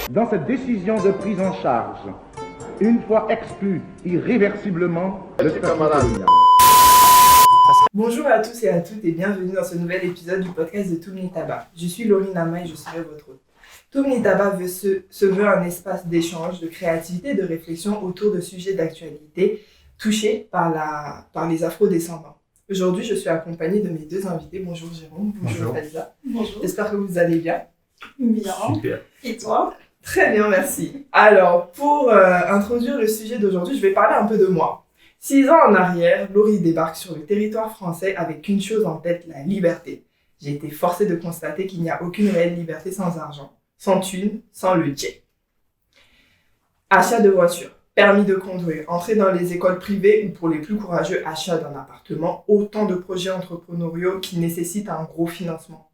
Dans cette décision de prise en charge, une fois exclu irréversiblement le statut colonial. Bonjour à tous et à toutes et bienvenue dans ce nouvel épisode du podcast de Toumni Taba. Je suis Laurie Nama et je serai votre hôte. Toumni Taba se veut un espace d'échange, de créativité et de réflexion autour de sujets d'actualité touchés par les afro-descendants. Aujourd'hui, je suis accompagnée de mes deux invités. Bonjour Jérôme, bonjour Faiza. Bonjour. J'espère que vous allez bien. Bien. Super. Et toi? Très bien, merci. Alors, pour introduire le sujet d'aujourd'hui, je vais parler un peu de moi. 6 ans en arrière, Laurie débarque sur le territoire français avec une chose en tête, la liberté. J'ai été forcée de constater qu'il n'y a aucune réelle liberté sans argent, sans thune, sans le jet. Achat de voiture, permis de conduire, entrée dans les écoles privées ou pour les plus courageux, achat d'un appartement, autant de projets entrepreneuriaux qui nécessitent un gros financement.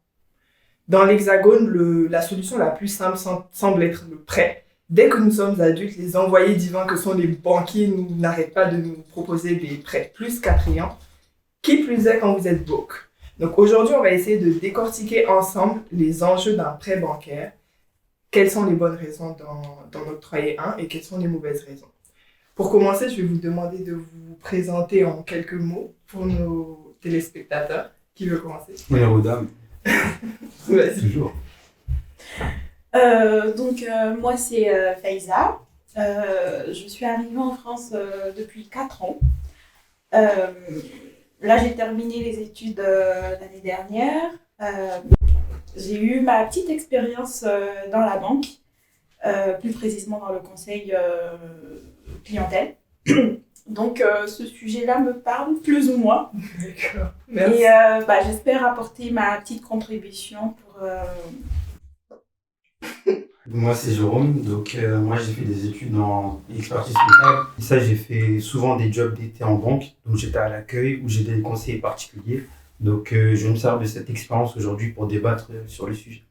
Dans l'Hexagone, la solution la plus simple semble être le prêt. Dès que nous sommes adultes, les envoyés divins que sont les banquiers n'arrêtent pas de nous proposer des prêts plus qu'attrayants. Qui plus est quand vous êtes broke. Donc aujourd'hui, on va essayer de décortiquer ensemble les enjeux d'un prêt bancaire. Quelles sont les bonnes raisons d'en octroyer un et quelles sont les mauvaises raisons. Pour commencer, je vais vous demander de vous présenter en quelques mots pour nos téléspectateurs. Qui veut commencer? Honneur aux dames. Vas-y. Toujours. Moi c'est Faiza. Je suis arrivée en France depuis 4 ans. Là j'ai terminé les études l'année dernière. J'ai eu ma petite expérience dans la banque, plus précisément dans le conseil clientèle. Donc ce sujet-là me parle plus ou moins. D'accord. Merci. Et j'espère apporter ma petite contribution pour... Moi, c'est Jérôme. Donc, moi, j'ai fait des études en expertise comptable. Et ça, j'ai fait souvent des jobs d'été en banque. Donc, j'étais à l'accueil ou j'étais des conseillers particuliers. Donc, je me sers de cette expérience aujourd'hui pour débattre sur le sujet.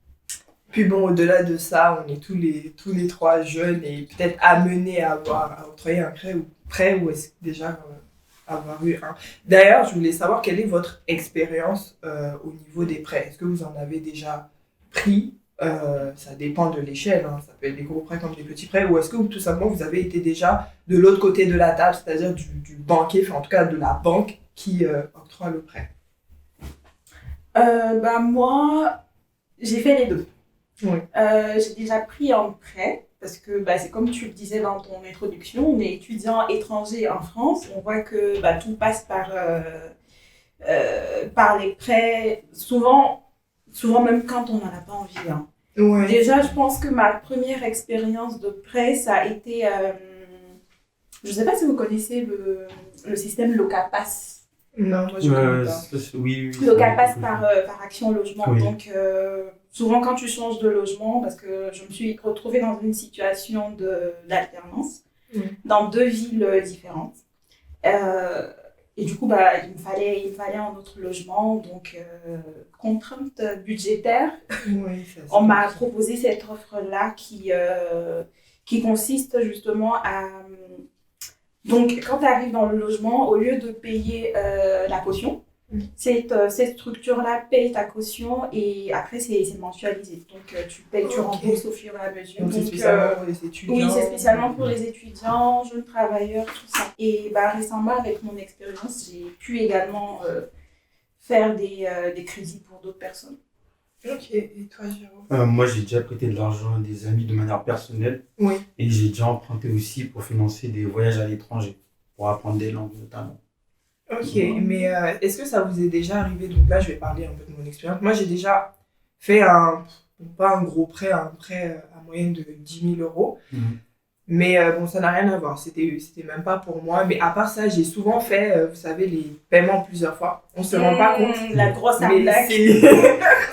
Puis bon, au-delà de ça, on est tous les trois jeunes et peut-être amenés à octroyer un prêt ou est-ce déjà avoir eu un. D'ailleurs, je voulais savoir quelle est votre expérience au niveau des prêts. Est-ce que vous en avez déjà pris? Ça dépend de l'échelle, hein. Ça peut être des gros prêts comme des petits prêts, ou est-ce que tout simplement vous avez été déjà de l'autre côté de la table, c'est-à-dire du banquier, enfin en tout cas de la banque qui octroie le prêt? Moi, j'ai fait les deux. Oui. J'ai déjà pris un prêt, parce que c'est comme tu le disais dans ton introduction, on est étudiant étranger en France, on voit que tout passe par les prêts, souvent même quand on n'en a pas envie. Hein. Ouais. Déjà, je pense que ma première expérience de prêt, ça a été... je ne sais pas si vous connaissez le système Locapass. Non, moi je connais pas. Oui. Locapass par Action Logement. Oui. Donc, souvent quand tu changes de logement, parce que je me suis retrouvée dans une situation d'alternance, dans 2 villes différentes. Et du coup, il me fallait un autre logement, donc contrainte budgétaire. Oui, On m'a proposé cette offre-là qui consiste justement à... Donc, quand tu arrives dans le logement, au lieu de payer la caution, cette structure-là paye ta caution et après, c'est mensualisé. Donc, tu rembourses au fur et à mesure. Donc, c'est spécialement pour les étudiants. Oui, c'est spécialement pour les étudiants, jeunes travailleurs, tout ça. Et récemment, avec mon expérience, j'ai pu également faire des crédits pour d'autres personnes. Ok, et toi Jérôme? Moi, j'ai déjà prêté de l'argent à des amis de manière personnelle. Oui. Et j'ai déjà emprunté aussi pour financer des voyages à l'étranger, pour apprendre des langues notamment. Ok, mais est-ce que ça vous est déjà arrivé? Donc là, je vais parler un peu de mon expérience. Moi, j'ai déjà fait pas un gros prêt, un prêt à moyenne de 10 000 euros. Mais ça n'a rien à voir. C'était même pas pour moi. Mais à part ça, j'ai souvent fait, vous savez, les paiements plusieurs fois. On se rend pas compte. La grosse Mais arnaque.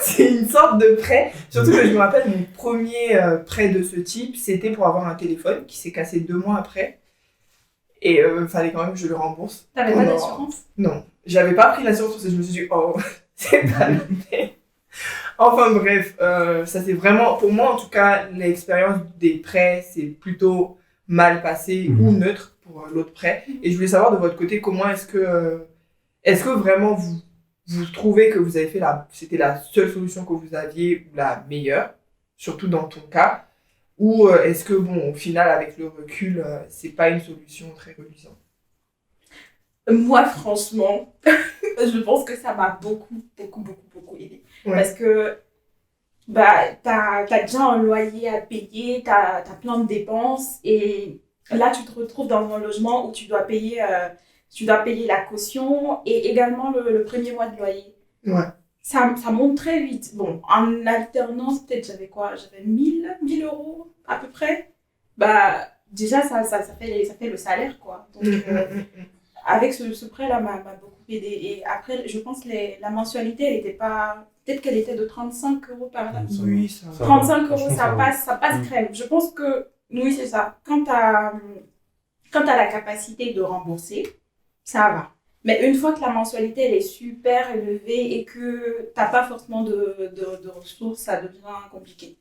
c'est une sorte de prêt. Surtout que je me rappelle, mon premier prêt de ce type, c'était pour avoir un téléphone qui s'est cassé 2 mois après. Et fallait quand même que je le rembourse. T'avais pas d'assurance? Non. J'avais pas pris l'assurance parce que je me suis dit, oh, c'est pas le peine. Enfin bref, ça c'est vraiment, pour moi en tout cas, l'expérience des prêts, c'est plutôt mal passé ou neutre pour l'autre prêt. Et je voulais savoir de votre côté, comment est-ce que vraiment vous trouvez que vous avez fait c'était la seule solution que vous aviez ou la meilleure, surtout dans ton cas, Ou est-ce que, bon, au final, avec le recul, c'est pas une solution très reluisante? Moi, franchement, je pense que ça m'a beaucoup aidé. Ouais. Parce que t'as déjà un loyer à payer, t'as plein de dépenses et là, tu te retrouves dans un logement où tu dois payer la caution et également le premier mois de loyer. Ouais. Ça monte très vite. Bon, en alternance, peut-être j'avais 1000 euros à peu près. Déjà, ça fait le salaire, quoi. Donc, avec ce prêt-là, m'a beaucoup aidé. Et après, je pense que la mensualité, elle était pas... Peut-être qu'elle était de 35 € par là. Oui, ça va. 35 €, ça passe crème. Je pense que, oui, c'est ça. Quand t'as la capacité de rembourser, ça va. Mais une fois que la mensualité, elle est super élevée et que t'as pas forcément de ressources, ça devient compliqué.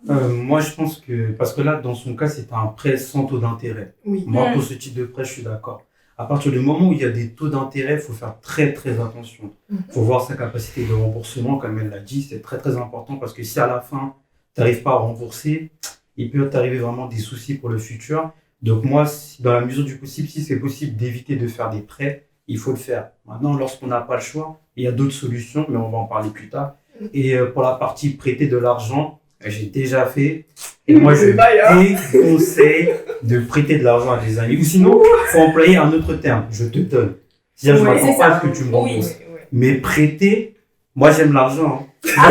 Moi, je pense que, parce que là, dans son cas, c'était un prêt sans taux d'intérêt. Oui. Moi, pour ce type de prêt, je suis d'accord. À partir du moment où il y a des taux d'intérêt, il faut faire très, très attention. Il faut voir sa capacité de remboursement, comme elle l'a dit, c'est très, très important parce que si à la fin, tu n'arrives pas à rembourser, il peut t'arriver vraiment des soucis pour le futur. Donc moi, dans la mesure du possible, si c'est possible d'éviter de faire des prêts, il faut le faire. Maintenant, lorsqu'on n'a pas le choix, il y a d'autres solutions, mais on va en parler plus tard. Et pour la partie prêter de l'argent, j'ai déjà fait. Et moi, je déconseille de prêter de l'argent à des amis. Ou sinon, il faut employer un autre terme. Je te donne. C'est-à-dire, je ne m'attends pas à ce que tu me rembourses. Mais prêter, moi, j'aime l'argent. On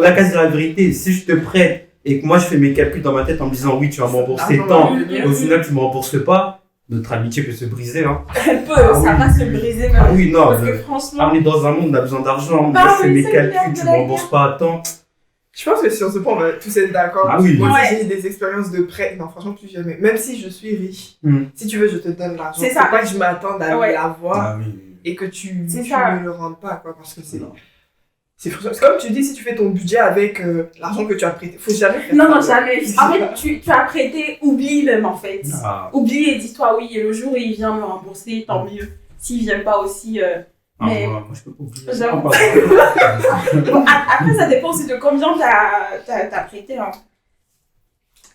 a qu'à dire la vérité. Si je te prête et que moi, je fais mes calculs dans ma tête en me disant oui, tu vas me rembourser tant, au final, tu ne me rembourses pas, notre amitié peut se briser. Hein. Elle peut, ça va se briser même. Ah oui, non. Parce que franchement... on est dans un monde où on a besoin d'argent. Moi, je fais mes calculs, tu ne me rembourses pas à temps. Je pense que sur ce point, on va tous être d'accord. Ah oui. Moi, j'ai des expériences de prêt. Non, franchement, plus jamais. Même si je suis riche, si tu veux, je te donne l'argent. C'est ça. Faut pas que je m'attende à l'avoir et que tu me le rendes pas, quoi. Parce que c'est frustrant. C'est comme tu dis, si tu fais ton budget avec l'argent que tu as prêté. Faut jamais faire ça. Non, jamais. En fait, tu as prêté, oublie même, en fait. Oublie et dis-toi, oui, le jour où il vient me rembourser, tant mieux. S'il vient pas aussi... Mais... moi, je peux pas oublier. Après, ça dépend aussi de combien t'as prêté. Hein.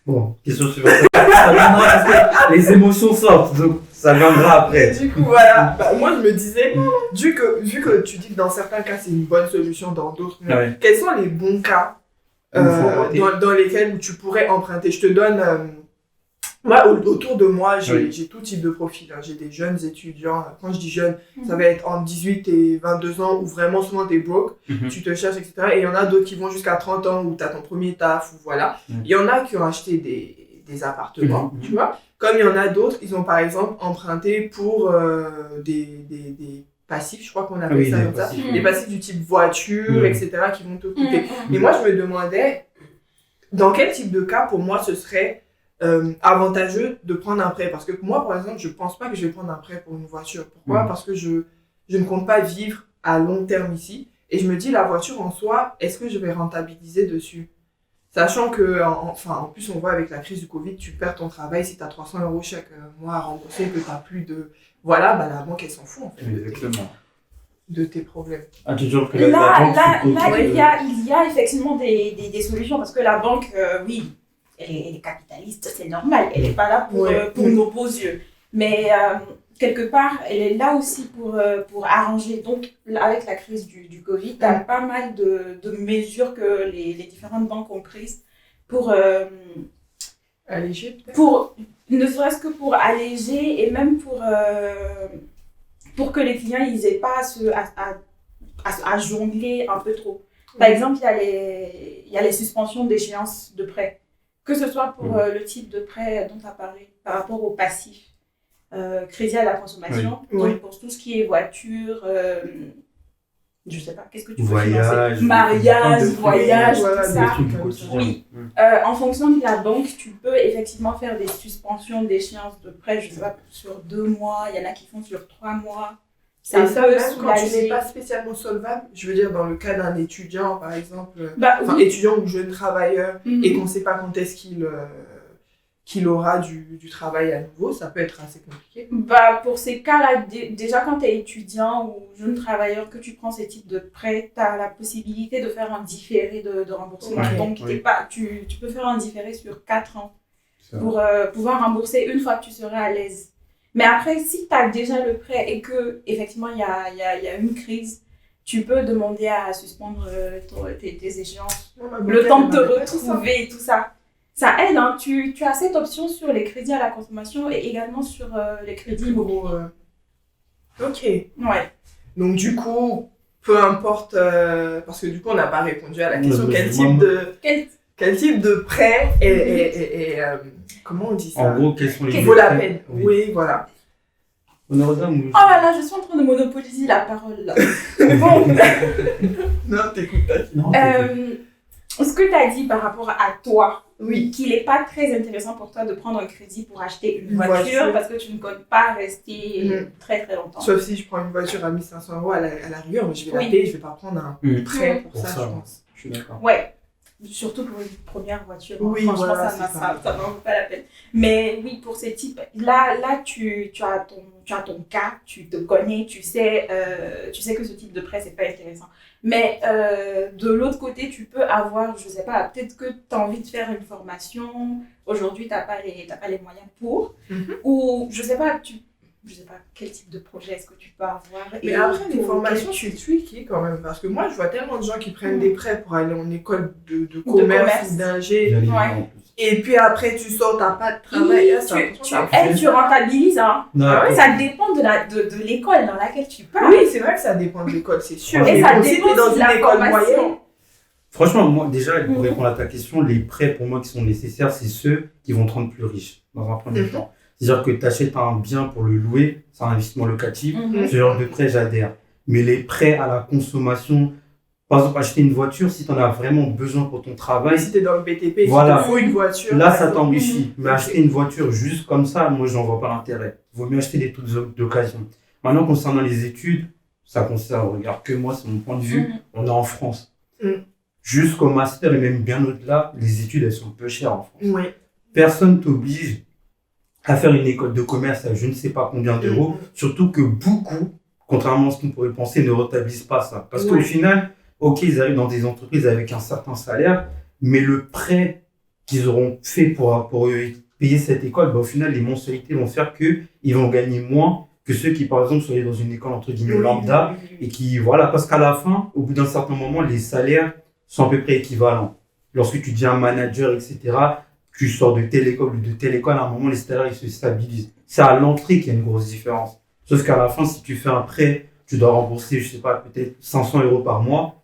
Bon, question suivante. Ça viendra parce que les émotions sortent, donc ça viendra après. Du coup, voilà. Moi, je me disais, vu que tu dis que dans certains cas, c'est une bonne solution, dans d'autres, quels sont les bons cas dans lesquels où tu pourrais emprunter? Je te donne... Moi, autour de moi, j'ai tout type de profil. Hein. J'ai des jeunes étudiants. Quand je dis jeunes, ça va être entre 18 et 22 ans où vraiment souvent t'es broke, tu te cherches, etc. Et il y en a d'autres qui vont jusqu'à 30 ans où t'as ton premier taf, ou voilà. Il y en a qui ont acheté des appartements, tu vois. Comme il y en a d'autres, ils ont par exemple emprunté pour des passifs, je crois qu'on appelle ça comme ça. Des passifs du type voiture, etc. qui vont te coûter. Et moi, je me demandais, dans quel type de cas, pour moi, ce serait avantageux de prendre un prêt, parce que moi par exemple je pense pas que je vais prendre un prêt pour une voiture. Pourquoi? Parce que je ne compte pas vivre à long terme ici et je me dis la voiture en soi, est-ce que je vais rentabiliser dessus, sachant que en plus on voit avec la crise du Covid, tu perds ton travail si tu as 300 € chaque mois à rembourser et que tu n'as plus de la banque elle s'en fout en fait de tes problèmes. Là, il y a effectivement des solutions, parce que la banque, oui, elle est capitaliste, c'est normal, elle n'est pas là pour nos beaux yeux. Mais quelque part, elle est là aussi pour arranger. Donc, avec la crise du Covid, tu as pas mal de mesures que les différentes banques ont prises pour alléger, peut-être. Ne serait-ce que pour alléger et même pour que les clients ils aient pas à jongler un peu trop. Par exemple, il y a les suspensions d'échéance de prêt. Que ce soit pour le type de prêt dont tu as parlé, par rapport au passif, crédit à la consommation, donc pour tout ce qui est voiture, je sais pas, qu'est-ce que tu veux financer? Mariage, voyage, tout ça. Oui. En fonction de la banque, tu peux effectivement faire des suspensions d'échéance de prêt, je sais pas, sur 2 mois, il y en a qui font sur 3 mois. Ça peut même quand tu n'es pas spécialement solvable, je veux dire dans le cas d'un étudiant par exemple, étudiant ou jeune travailleur et qu'on ne sait pas quand est-ce qu'il aura du travail à nouveau, ça peut être assez compliqué. Bah, pour ces cas-là, déjà quand tu es étudiant ou jeune travailleur, que tu prends ce type de prêt, tu as la possibilité de faire un différé de remboursement. Ouais, Donc, oui. tu peux faire un différé sur 4 ans pour pouvoir rembourser une fois que tu seras à l'aise. Mais après, si tu as déjà le prêt et que effectivement il y a une crise, tu peux demander à suspendre tes échéances. Le temps de te retrouver et tout ça. Ça aide, hein. Tu as cette option sur les crédits à la consommation et également sur les crédits immobiliers. Ok. Ouais. Donc du coup, peu importe, parce que du coup on n'a pas répondu à la question, Ouais, quel type de prêt est comment on dit ça? En gros, quels sont les Qui vaut la prêts peine. Oui, voilà. Honorable ou... Oh là là, je suis en train de monopoliser la parole là. Bon, Non, t'écoutes pas. Non, ce que tu as dit par rapport à toi, Oui. qu'il n'est pas très intéressant pour toi de prendre un crédit pour acheter une Une voiture voiture. parce que tu ne comptes pas rester très très longtemps. Sauf si je prends une voiture à 1 500 € à la rigueur, mais je vais Oui. la payer, je vais pas prendre un prêt pour, Pour ça, ça, je ouais. pense. Je suis d'accord. Ouais, surtout pour une première voiture. Hein. Oui, franchement, voilà, ça c'est n'en vaut pas la peine. Mais oui, pour ces types, là tu as ton cas, tu te connais, tu sais que ce type de prêt, c'est pas intéressant. Mais de l'autre côté, tu peux avoir, je sais pas, peut-être que tu as envie de faire une formation, aujourd'hui tu n'as pas les moyens pour, ou je sais pas quel type de projet est-ce que tu peux avoir. Mais et après, les pour formations, quel- c'est tricky quand même. Parce que moi, je vois tellement de gens qui prennent des prêts pour aller en école de commerce ou d'ingé. J'allais Ouais. dire en plus. Et puis après, tu sors, t'as pas de travail. Là, tu rentabilises, hein. Non, Ah ouais. Ça dépend de l'école dans laquelle tu pars. Oui, c'est vrai que ça dépend de l'école, c'est sûr. Et Mais ça bon, si dépend t'es dans de une la école formation. moyenne. Franchement, moi, déjà, pour répondre à ta question, les prêts pour moi qui sont nécessaires, c'est ceux qui vont te rendre plus riche dans un premier temps. C'est-à-dire que tu achètes un bien pour le louer, c'est un investissement locatif. Mhm. Ce genre de prêt, j'adhère. Mais les prêts à la consommation, par exemple, acheter une voiture, si tu en as vraiment besoin pour ton travail, Si t'es dans le BTP, Voilà. il te faut une voiture. là, par ça exemple. t'enrichit. Mais acheter une voiture juste comme ça, moi, j'en vois pas l'intérêt. Il vaut mieux acheter des trucs d'occasion. Maintenant, concernant les études, ça concerne, regarde que moi, c'est mon point de vue, on est en France. Mhm. Jusqu'au master et même bien au-delà, les études, elles sont peu chères en France. Oui. Personne t'oblige à faire une école de commerce à je ne sais pas combien d'euros, surtout que beaucoup, contrairement à ce qu'on pourrait penser, ne rentabilisent pas ça. Parce qu'au Ouais. final, ok, ils arrivent dans des entreprises avec un certain salaire, mais le prêt qu'ils auront fait pour payer cette école, bah, au final, les mensualités vont faire qu'ils vont gagner moins que ceux qui, par exemple, sont allés dans une école entre guillemets lambda et qui, voilà, parce qu'à la fin, au bout d'un certain moment, les salaires sont à peu près équivalents. Lorsque tu deviens manager, etc., tu sors de telle école ou de telle école, à un moment, les salaires, ils se stabilisent. C'est à l'entrée qu'il y a une grosse différence. Sauf qu'à la fin, si tu fais un prêt, tu dois rembourser, je sais pas, peut-être 500 € par mois.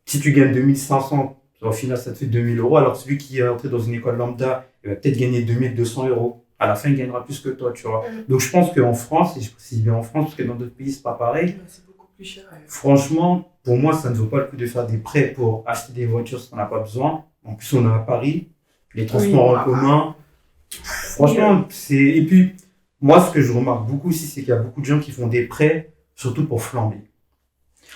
Si tu gagnes 2500, au final, ça te fait 2000 €. Alors, celui qui est entré dans une école lambda, il va peut-être gagner 2200 €. À la fin, il gagnera plus que toi, tu vois. Donc, je pense qu'en France, et je précise bien en France, parce que dans d'autres pays, c'est pas pareil. C'est beaucoup plus cher. Ouais. Franchement, pour moi, ça ne vaut pas le coup de faire des prêts pour acheter des voitures si on n'a pas besoin. En plus, on est à Paris, les transports en commun. Franchement, c'est. Et puis, moi, ce que je remarque beaucoup aussi, c'est qu'il y a beaucoup de gens qui font des prêts, surtout pour flamber.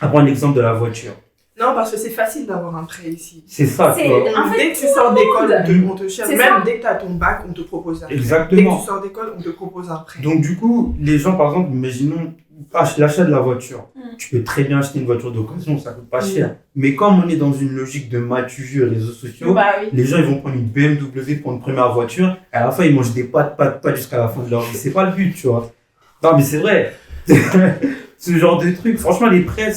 À prendre l'exemple de la voiture. Non, parce que c'est facile d'avoir un prêt ici. C'est ça, tu vois. En fait, Dès que tu sors d'école, monde. on te cherche. C'est Même ça. dès que tu as ton bac, on te propose un prêt. Exactement. Dès que tu sors d'école, on te propose un prêt. Donc, du coup, les gens, par exemple, imaginons l'achat de la voiture. Tu peux très bien acheter une voiture d'occasion, ça coûte pas cher. Mais comme on est dans une logique de matu réseaux sociaux, Bah oui. les gens ils vont prendre une BMW pour une première voiture, et à la fin ils mangent des pâtes jusqu'à la fin de leur vie. C'est pas le but, tu vois. Non, mais c'est vrai. Ce genre de truc, franchement, les prêts,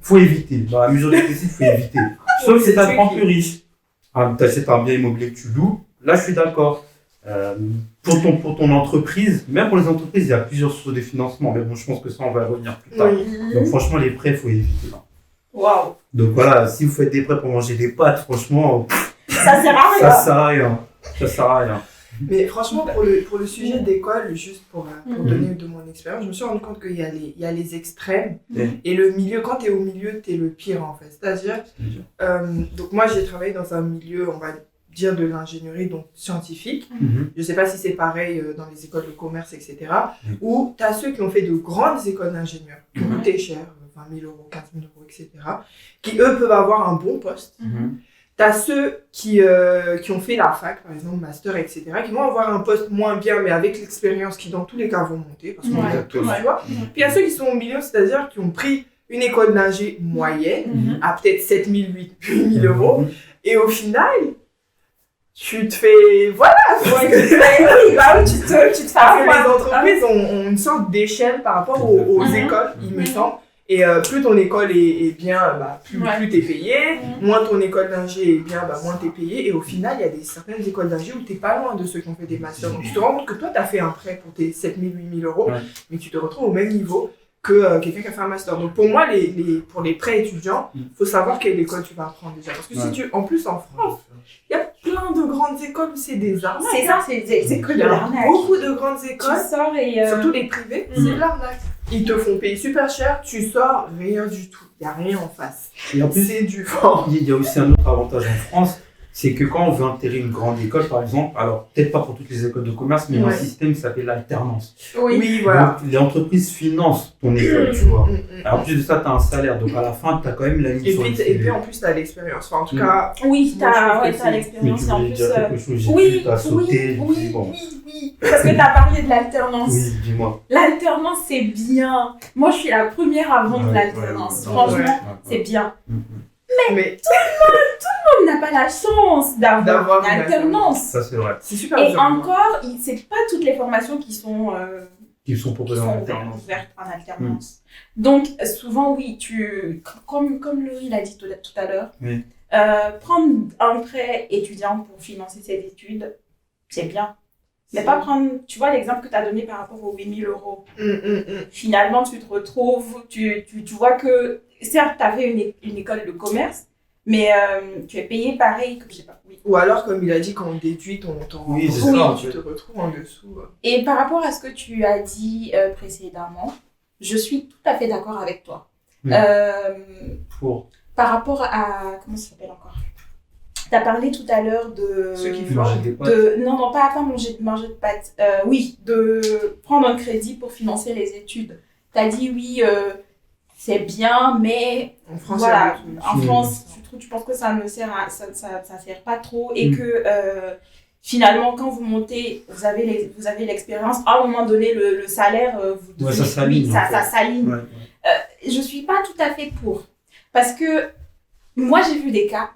faut éviter. Dans la mesure du possible, faut éviter. Sauf si ça te rend plus riche. Ah, t'achètes un bien immobilier que tu loues, là je suis d'accord. Pour ton entreprise, même pour les entreprises, il y a plusieurs sources de financement, mais bon, je pense que ça, on va y revenir plus tard. Oui. Donc, franchement, les prêts, il faut éviter. Là. Waouh. Donc, voilà, si vous faites des prêts pour manger des pâtes, franchement, Ça sert à ça rien. sert à rien. Ça sert à rien. Mais franchement, pour le sujet d'école, juste pour donner de mon expérience, je me suis rendu compte qu'il y a les extrêmes et le milieu. Quand tu es au milieu, tu es le pire en fait. C'est-à-dire, donc moi j'ai travaillé dans un milieu, on va dire de l'ingénierie, donc scientifique. Je ne sais pas si c'est pareil dans les écoles de commerce, etc. Où tu as ceux qui ont fait de grandes écoles d'ingénieurs, qui ont coûté cher, 20 000 €, 15 000 €, etc. Qui eux peuvent avoir un bon poste. Tu T'as ceux qui ont fait la fac, par exemple, master, etc., qui vont avoir un poste moins bien, mais avec l'expérience, qui dans tous les cas vont monter, parce qu'on a tous, tu vois. Puis il y a ceux qui sont au milieu, c'est-à-dire qui ont pris une école d'ingé moyenne, à peut-être 7 000, 8 000 euros, et au final, tu te fais... Voilà! Oui, tu te fais Les entreprises ont une sorte d'échelle par rapport aux écoles, il me semble. Et plus ton école est bien, plus t'es payé. Moins ton école d'ingé est bien, moins t'es payé. Et au final, il y a certaines écoles d'ingé où t'es pas loin de ceux qui ont fait des masters. Donc tu te rends compte que toi, t'as fait un prêt pour tes 7 000, 8 000 euros, mais tu te retrouves au même niveau que quelqu'un qui a fait un master. Donc pour moi, pour les prêts étudiants, il faut savoir quelle école tu vas apprendre déjà. Parce que si en plus en France, il y a plein de grandes écoles où c'est des arnaques. C'est ça, c'est des écoles de l'arnaque. Beaucoup de grandes écoles, tu sors et surtout les privés, c'est de l'arnaque. Ils te font payer super cher, tu sors, rien du tout. Il n'y a rien en face. Et en plus, c'est du fort. Il y a aussi un autre avantage en France, c'est que quand on veut intégrer une grande école, par exemple, alors peut-être pas pour toutes les écoles de commerce, mais il y a un système qui s'appelle l'alternance. Oui, voilà. Donc, les entreprises financent ton école, tu vois. Alors, en plus de ça, tu as un salaire, donc à la fin, tu as quand même la ligne sur le CV. Et puis en plus, tu as l'expérience. Enfin, en tout cas, oui, tu as l'expérience. Mais tu voulais dire quelque chose, j'ai vu, tu as sauté. Oui. Parce que tu as parlé de l'alternance. Oui, dis-moi. L'alternance, c'est bien. Moi, je suis la première à vendre l'alternance. Franchement, c'est bien. Mais tout le monde n'a pas la chance d'avoir une alternance. Ça, c'est vrai. C'est super Et encore, c'est pas toutes les formations qui sont proposées en alternance. ouvertes en alternance. Donc, souvent, oui, comme Laurie l'a dit tout à l'heure, prendre un prêt étudiant pour financer ses études, c'est bien. Mais pas prendre, tu vois, l'exemple que tu as donné par rapport aux 8 000 euros. Finalement, tu te retrouves, tu vois que, certes, tu as fait une école de commerce, mais tu es payé pareil, que je sais pas. Oui. Ou alors, comme il a dit, quand on déduit ton tu te retrouves en dessous. Et par rapport à ce que tu as dit précédemment, je suis tout à fait d'accord avec toi. Par rapport à, comment ça s'appelle encore ? Tu as parlé tout à l'heure de... Ceux qui font des pâtes. Non, pas manger de pâtes. Oui, de prendre un crédit pour financer les études. Tu as dit oui, c'est bien, mais en France, voilà, en France, tu penses que ça ne sert pas trop et que finalement, quand vous montez, vous avez l'expérience. À un moment donné, le salaire, ça s'aligne. Ça s'aligne. Je ne suis pas tout à fait pour. Parce que moi, j'ai vu des cas.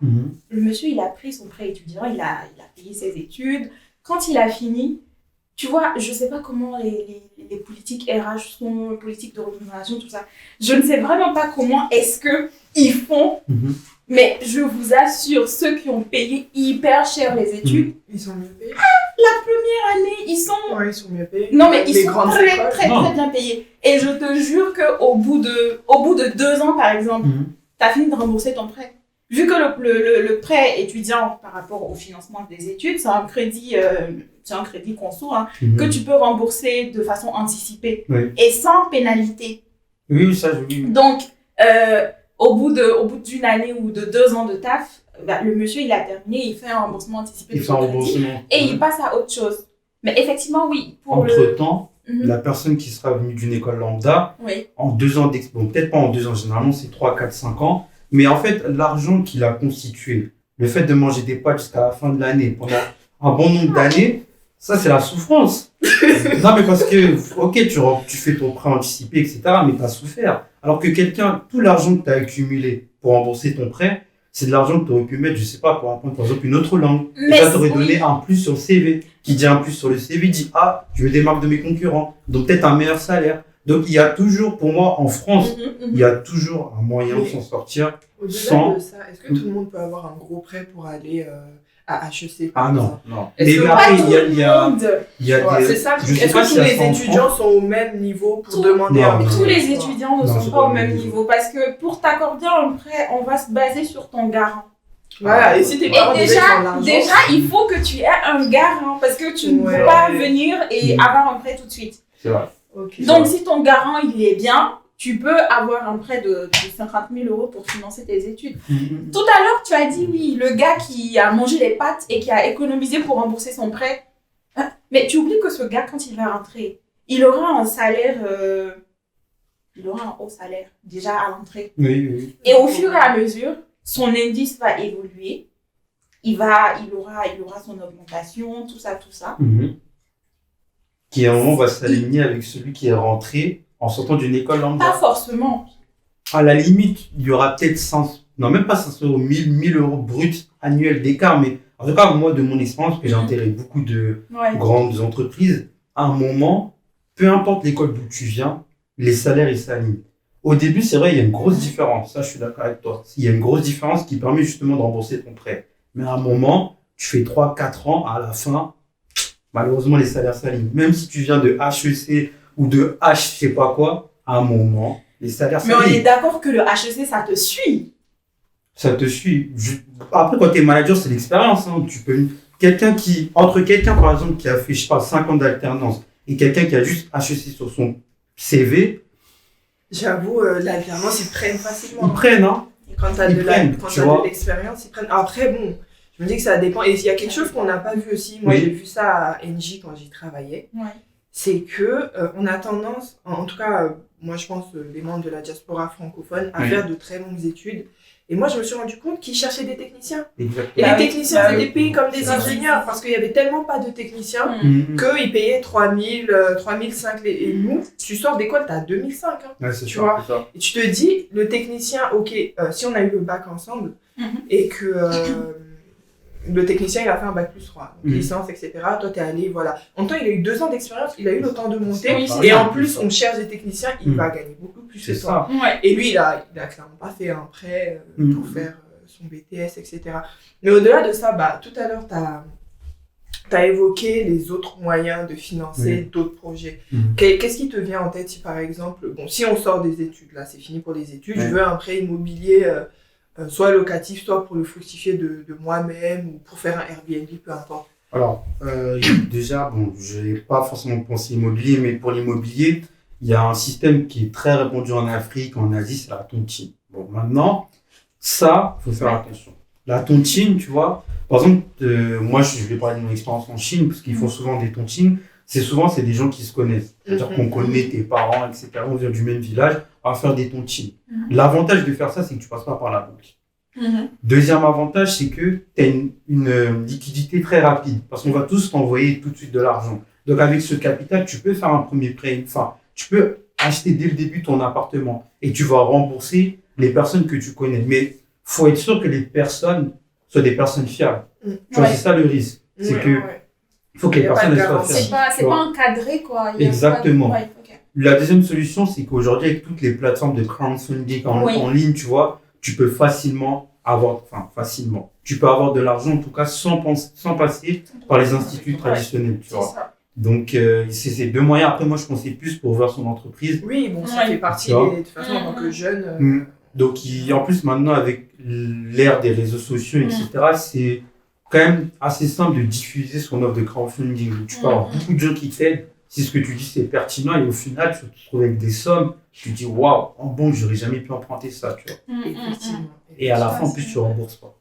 Le monsieur, il a pris son prêt étudiant, il a payé ses études. Quand il a fini, tu vois, je ne sais pas comment les politiques RH sont, les politiques de rémunération, tout ça. Je ne sais vraiment pas comment est-ce qu'ils font. Mais je vous assure, ceux qui ont payé hyper cher les études, ils sont mieux payés. La première année, ils sont mieux payés. Non, mais ils sont très bien payés. Et je te jure qu'au bout de 2 ans, par exemple, tu as fini de rembourser ton prêt. Vu que le prêt étudiant par rapport au financement des études, c'est un crédit conso que tu peux rembourser de façon anticipée et sans pénalité. Oui, ça je veux. Donc, au bout d'une année ou de 2 ans de taf, le monsieur il a terminé, il fait un remboursement anticipé de son crédit et il passe à autre chose. Mais effectivement, oui. Entre-temps, la personne qui sera venue d'une école lambda, en 2 ans d'expérience, peut-être pas en 2 ans, généralement c'est 3, 4, 5 ans, mais en fait, l'argent qu'il a constitué, le fait de manger des pâtes jusqu'à la fin de l'année, pendant un bon nombre d'années, ça c'est la souffrance. Non, mais parce que, ok, tu fais ton prêt anticipé, etc., mais tu as souffert. Alors que tout l'argent que tu as accumulé pour rembourser ton prêt, c'est de l'argent que tu aurais pu mettre, je sais pas, pour apprendre par exemple une autre langue. Mais et ça t'aurait donné un plus sur le CV. Qui dit un plus sur le CV, dit je veux des marques de mes concurrents, donc peut-être un meilleur salaire. Donc il y a toujours, pour moi, en France, il y a toujours un moyen de s'en sortir. Au-delà de ça, est-ce que tout le monde peut avoir un gros prêt pour aller à HEC non. Mais après, il y a des... C'est ça. Est-ce que tous les étudiants sont au même niveau pour demander un prêt? Tous les étudiants ne sont pas au même niveau parce que pour t'accorder un prêt, on va se baser sur ton garant. Voilà, et si t'es pas déjà, il faut que tu aies un garant parce que tu ne peux pas venir et avoir un prêt tout de suite. C'est vrai. Donc, si ton garant, il est bien, tu peux avoir un prêt de 50 000 euros pour financer tes études. Tout à l'heure, tu as dit, oui, le gars qui a mangé les pâtes et qui a économisé pour rembourser son prêt. Mais tu oublies que ce gars, quand il va rentrer, il aura un salaire... il aura un haut salaire, déjà à l'entrée. Oui. Et au fur et à mesure, son indice va évoluer. il aura son augmentation, tout ça. Qui à un moment va s'aligner avec celui qui est rentré en sortant d'une école lambda. Pas forcément. À la limite, il y aura peut-être 500, non même pas 500 euros, 1000 euros bruts annuels d'écart, mais en tout cas, moi, de mon expérience, parce que j'ai intégré beaucoup de grandes entreprises, à un moment, peu importe l'école d'où tu viens, les salaires, ils s'alignent. Au début, c'est vrai, il y a une grosse différence. Ça, je suis d'accord avec toi. Il y a une grosse différence qui permet justement de rembourser ton prêt. Mais à un moment, tu fais 3-4 ans, à la fin, malheureusement, les salaires s'alignent. Même si tu viens de HEC ou de H, je sais pas quoi, à un moment, les salaires s'alignent. Mais on est d'accord que le HEC, ça te suit. Ça te suit. Après, quand tu es manager, c'est l'expérience. Hein. Tu peux... Entre quelqu'un, par exemple, qui a fait, je sais pas, 5 ans d'alternance et quelqu'un qui a juste HEC sur son CV. J'avoue, l'alternance, ils prennent facilement. Ils prennent, hein. Et quand tu as de l'expérience, ils prennent. Après, bon, je me dis que ça dépend. Et il y a quelque chose qu'on n'a pas vu aussi. Moi, j'ai vu ça à NJ quand j'y travaillais. Ouais. C'est que on a tendance, en tout cas, moi, je pense, les membres de la diaspora francophone, à faire de très longues études. Et moi, je me suis rendu compte qu'ils cherchaient des techniciens. Exactement. Et les techniciens étaient payés comme des ingénieurs parce qu'il n'y avait tellement pas de techniciens qu'ils payaient 3000, 3005. Et nous, tu sors d'école, tu as 2005. Hein, ouais, c'est tu ça, vois. c'est ça. Et tu te dis, le technicien, ok, si on a eu le bac ensemble et que le technicien, il a fait un bac plus 3, donc licence, etc. Toi, tu es allé, voilà. En même temps, il a eu 2 ans d'expérience, il a eu le temps de monter. Oui, et en plus, on cherche des techniciens, il va gagner beaucoup plus que toi. Ouais. Et lui, il a clairement pas fait un prêt pour faire son BTS, etc. Mais au-delà de ça, tout à l'heure, tu as évoqué les autres moyens de financer d'autres projets. Qu'est-ce qui te vient en tête si, par exemple, si on sort des études, là, c'est fini pour les études, je veux un prêt immobilier, soit locatif, soit pour le fructifier de moi-même ou pour faire un Airbnb, peu importe. Alors, déjà, je n'ai pas forcément pensé immobilier, mais pour l'immobilier, il y a un système qui est très répandu en Afrique, en Asie, c'est la tontine. Bon, maintenant, ça, il faut faire attention. La tontine, tu vois, par exemple, moi, je vais parler de mon expérience en Chine, parce qu'ils font souvent des tontines. C'est des gens qui se connaissent. C'est-à-dire qu'on connaît tes parents, etc. On vient du même village, on va faire des tontines. L'avantage de faire ça, c'est que tu passes pas par la banque. Deuxième avantage, c'est que tu as une liquidité très rapide, parce qu'on va tous t'envoyer tout de suite de l'argent. Donc, avec ce capital, tu peux faire un premier prêt. Enfin, tu peux acheter dès le début ton appartement et tu vas rembourser les personnes que tu connais. Mais faut être sûr que les personnes soient des personnes fiables. Tu vois, c'est ça le risque. C'est que il faut que les personnes soient fiables. C'est pas encadré, quoi. Exactement. La deuxième solution, c'est qu'aujourd'hui, avec toutes les plateformes de crowdfunding en ligne, tu vois, tu peux tu peux avoir de l'argent, en tout cas, sans passer par les instituts traditionnels, tu vois. Ça. Donc, c'est ces 2 moyens. Après, moi, je pensais plus pour ouvrir son entreprise. Oui, ça fait partie, de toute façon, en tant que jeune. Donc, en plus, maintenant, avec l'ère des réseaux sociaux, etc., c'est quand même assez simple de diffuser son offre de crowdfunding. Donc, tu peux avoir beaucoup de gens qui t'aident. Si ce que tu dis, c'est pertinent, et au final, tu te retrouves avec des sommes, tu te dis, waouh, en banque, j'aurais jamais pu emprunter ça, tu vois. Effectivement. Et à la fin, en plus, tu rembourses pas.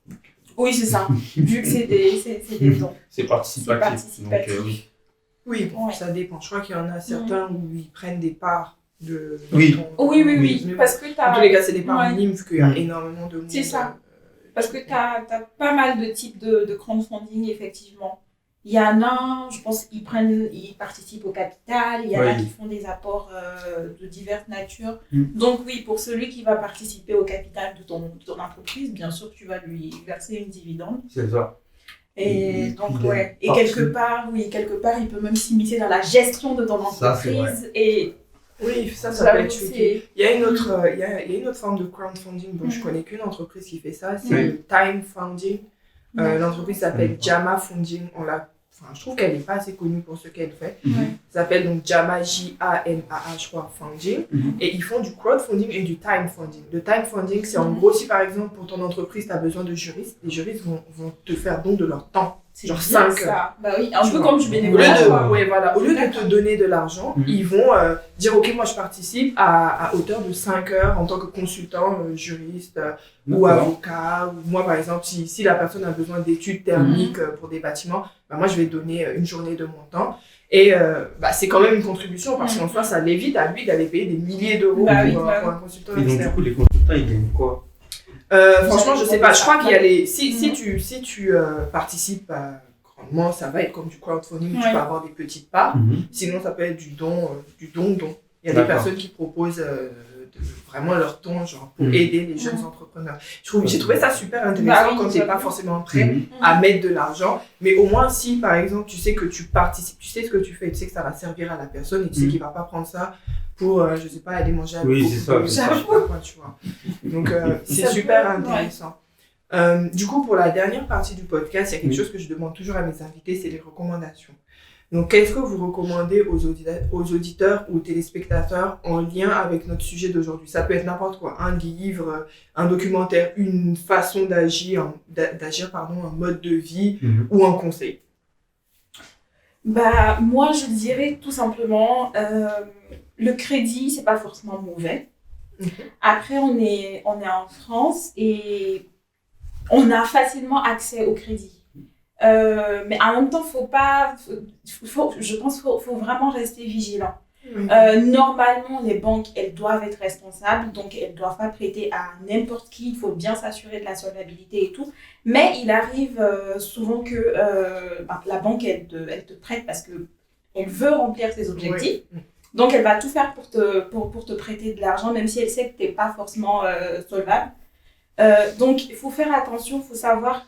Oui, c'est ça. Vu que c'est des dons. C'est participatif. Donc, oui. Oui, ça dépend. Je crois qu'il y en a certains où ils prennent des parts de Oui, ton... parce que en tous les cas, c'est des parts minimes vu qu'il y a énormément de monde. C'est ça. Parce que tu as pas mal de types de crowdfunding, effectivement. Il y en a, je pense, ils participent au capital. Il y en a qui font des apports de diverses natures. Donc oui, pour celui qui va participer au capital de ton entreprise, bien sûr, tu vas lui verser une dividende. C'est ça. Et donc, et quelque part, il peut même s'immiscer dans la gestion de ton entreprise. Oui, ça peut être tricky. Il y a une autre forme de crowdfunding dont je connais qu'une entreprise qui fait ça, c'est le time funding. L'entreprise s'appelle Jama Funding. Je trouve qu'elle n'est pas assez connue pour ce qu'elle fait. Ça s'appelle donc Jama, J-A-M-A-A, je crois, Funding. Et ils font du crowdfunding et du time funding. Le time funding, c'est en gros, si par exemple, pour ton entreprise, tu as besoin de juristes, les juristes vont te faire don de leur temps. Genre 5 heures. Bah oui, un peu comme du bénévolat. Au lieu de te donner de l'argent, ils vont dire ok, moi je participe à hauteur de 5 heures en tant que consultant, juriste ou avocat. Ou moi par exemple, si la personne a besoin d'études thermiques pour des bâtiments, moi je vais donner une journée de mon temps. Et c'est quand même une contribution parce qu'en soi ça l'évite à lui d'aller payer des milliers d'euros pour un consultant externe. Et donc du coup les consultants ils gagnent quoi? Franchement, je sais pas. Je crois qu'il y a les. Si tu participes grandement, ça va être comme du crowdfunding, tu peux avoir des petites parts. Sinon, ça peut être du don. Il y a des personnes qui proposent vraiment leur don, genre, pour aider les jeunes entrepreneurs. J'ai trouvé ça super intéressant quand tu n'es pas forcément prêt à mettre de l'argent. Mais au moins, si par exemple, tu sais que tu participes, tu sais ce que tu fais, tu sais que ça va servir à la personne et tu sais qu'il ne va pas prendre ça pour, je sais pas, aller manger avec tu vois. Donc, c'est super intéressant. Du coup, pour la dernière partie du podcast, il y a quelque chose que je demande toujours à mes invités, c'est les recommandations. Donc, qu'est-ce que vous recommandez aux auditeurs ou téléspectateurs en lien avec notre sujet d'aujourd'hui? Ça peut être n'importe quoi, un livre, un documentaire, une façon d'agir, un mode de vie ou un conseil. Moi, je dirais tout simplement, le crédit, c'est pas forcément mauvais. Après, on est en France et on a facilement accès au crédit. Mais en même temps, je pense qu'il faut vraiment rester vigilant. Normalement, les banques, elles doivent être responsables, donc elles ne doivent pas prêter à n'importe qui. Il faut bien s'assurer de la solvabilité et tout. Mais il arrive souvent que la banque, elle te prête parce qu'elle veut remplir ses objectifs. Donc, elle va tout faire pour te prêter de l'argent, même si elle sait que tu n'es pas forcément solvable. Donc, il faut faire attention, il faut savoir...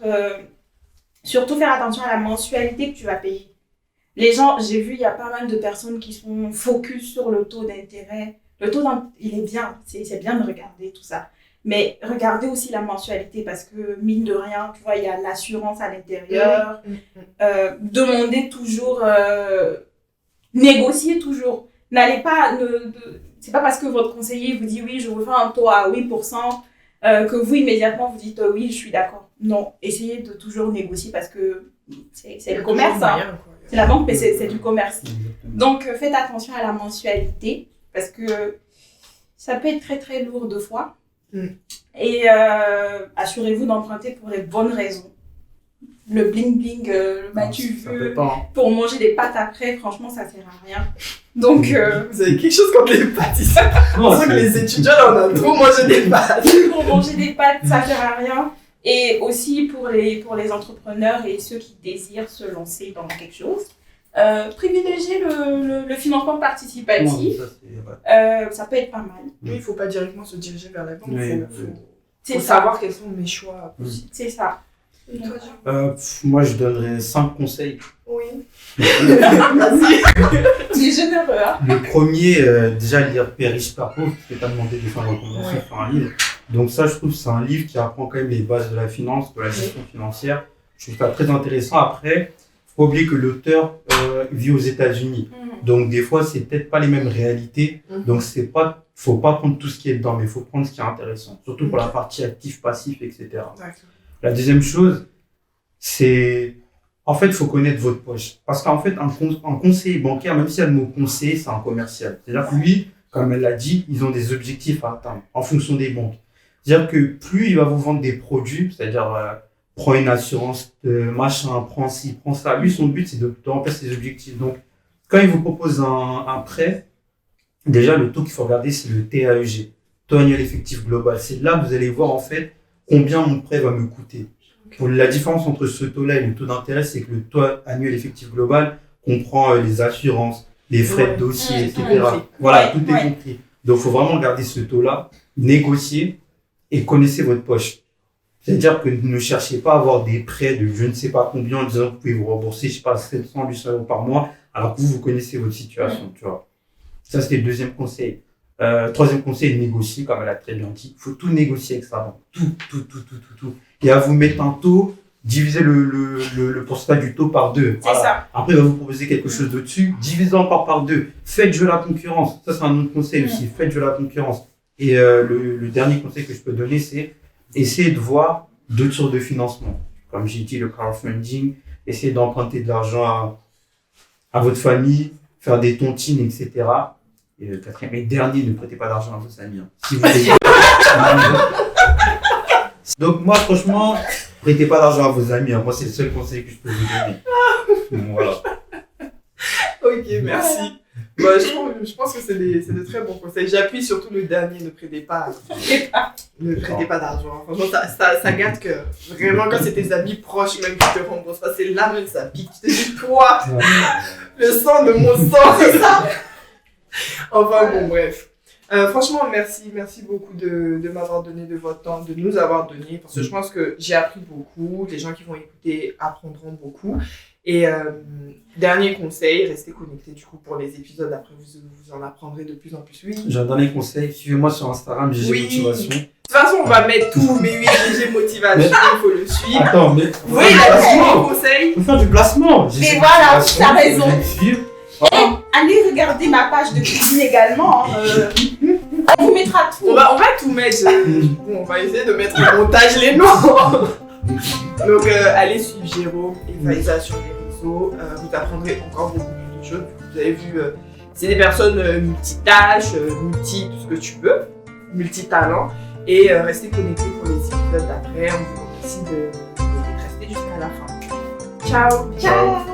surtout faire attention à la mensualité que tu vas payer. Les gens, j'ai vu, il y a pas mal de personnes qui sont focus sur le taux d'intérêt. Le taux d'intérêt, il est bien, c'est bien de regarder tout ça. Mais regardez aussi la mensualité parce que, mine de rien, tu vois, il y a l'assurance à l'intérieur. Demandez toujours, négociez toujours. N'allez pas, c'est pas parce que votre conseiller vous dit oui, je vous fais un taux à 8%, que vous immédiatement vous dites oui, je suis d'accord. Non, essayez de toujours négocier parce que c'est le commerce. C'est la banque, mais c'est du commerce. Donc, faites attention à la mensualité parce que ça peut être très très lourd de fois. Et assurez-vous d'emprunter pour les bonnes raisons. Le bling bling, le matu vu, pour manger des pâtes après, franchement, ça sert à rien. Donc, vous avez quelque chose contre les pâtes ici? On sent que les étudiants, là, on a trop mangé des pâtes. Pour manger des pâtes, ça sert à rien. Et aussi pour les entrepreneurs et ceux qui désirent se lancer dans quelque chose, privilégier le financement participatif. Ça peut être pas mal. Oui, il ne faut pas directement se diriger vers la banque. Il faut savoir quels sont mes choix possibles. C'est ça. Moi, je donnerais 5 conseils. Oui. Vas-y. Tu es généreux, hein. Le premier, déjà lire Père riche, Père pauvre, parce que tu as demandé de faire une recommandation sur un livre. Donc ça, je trouve que c'est un livre qui apprend quand même les bases de la finance, de la gestion financière. Je trouve ça très intéressant. Après, il ne faut pas oublier que l'auteur vit aux États-Unis. Donc des fois, c'est peut-être pas les mêmes réalités. Donc faut pas prendre tout ce qui est dedans, mais il faut prendre ce qui est intéressant. Surtout pour la partie actif, passif, etc. La deuxième chose, c'est... En fait, il faut connaître votre poche. Parce qu'en fait, un conseiller bancaire, même s'il y a le mot conseiller, c'est un commercial. C'est-à-dire que lui, comme elle l'a dit, ils ont des objectifs à atteindre en fonction des banques. C'est-à-dire que plus il va vous vendre des produits, c'est-à-dire prends une assurance, machin, prends ci, prends ça. Lui, son but, c'est de remplir ses objectifs. Donc, quand il vous propose un prêt, déjà, le taux qu'il faut regarder, c'est le TAEG, taux annuel effectif global. C'est là que vous allez voir, en fait, combien mon prêt va me coûter. Pour la différence entre ce taux-là et le taux d'intérêt, c'est que le taux annuel effectif global comprend les assurances, les frais de dossier, etc. Voilà, tout est compris. Donc, il faut vraiment garder ce taux-là, négocier et connaissez votre poche. C'est-à-dire que ne cherchez pas à avoir des prêts de je ne sais pas combien en disant que vous pouvez vous rembourser, je sais pas, 700, 800 euros par mois, alors que vous connaissez votre situation, tu vois. Ça, c'était le deuxième conseil. Troisième conseil, négocier, comme elle a très bien dit. Il faut tout négocier avec sa banque. Tout. Et à vous mettre un taux, divisez le pourcentage du taux par 2. C'est ça. Après, il va vous proposer quelque chose de-dessus, divisez encore par 2. Faites jouer la concurrence. Ça, c'est un autre conseil aussi. Faites jouer la concurrence. Et le dernier conseil que je peux donner, c'est essayer de voir d'autres sources de financement. Comme j'ai dit, le crowdfunding, essayer d'emprunter de l'argent à votre famille, faire des tontines, etc. Et le quatrième et dernier, ne prêtez pas d'argent à vos amis. Si vous voulez. Donc moi, franchement, prêtez pas d'argent à vos amis. Moi, c'est le seul conseil que je peux vous donner. Donc, voilà. Ok, merci. Bah, je pense que c'est de très bons conseils. J'appuie surtout le dernier, ne prêtez pas d'argent. Franchement, ça gâte que vraiment quand c'est tes amis proches même qui te remboursent, c'est là même ça pique. Tu te dis, toi, le sang de mon sang, c'est ça. Enfin bon, bref. Franchement, merci beaucoup de m'avoir donné de votre temps, de nous avoir donné, parce que je pense que j'ai appris beaucoup, les gens qui vont écouter apprendront beaucoup. Et dernier conseil, restez connectés du coup pour les épisodes, après vous en apprendrez de plus en plus. Oui. J'ai un dernier conseil, suivez-moi sur Instagram, GG Motivation. De toute façon, on va mettre tout, mais oui, GG Motivation, il faut le suivre. Attends, mais... Oui, il a dernier conseil. Faut faire du placement. Mais voilà, t'as raison. Oh. Allez regarder ma page de cuisine également. On vous mettra tout. On va tout mettre. On va essayer de mettre au montage les noms. Donc, allez suivre Jérôme et Faiza sur les réseaux. Vous apprendrez encore beaucoup plus de choses. Vous avez vu, c'est des personnes multitâches, tout ce que tu peux, multitalents. Et restez connectés pour les épisodes d'après. On vous remercie de rester jusqu'à la fin. Ciao. Ciao.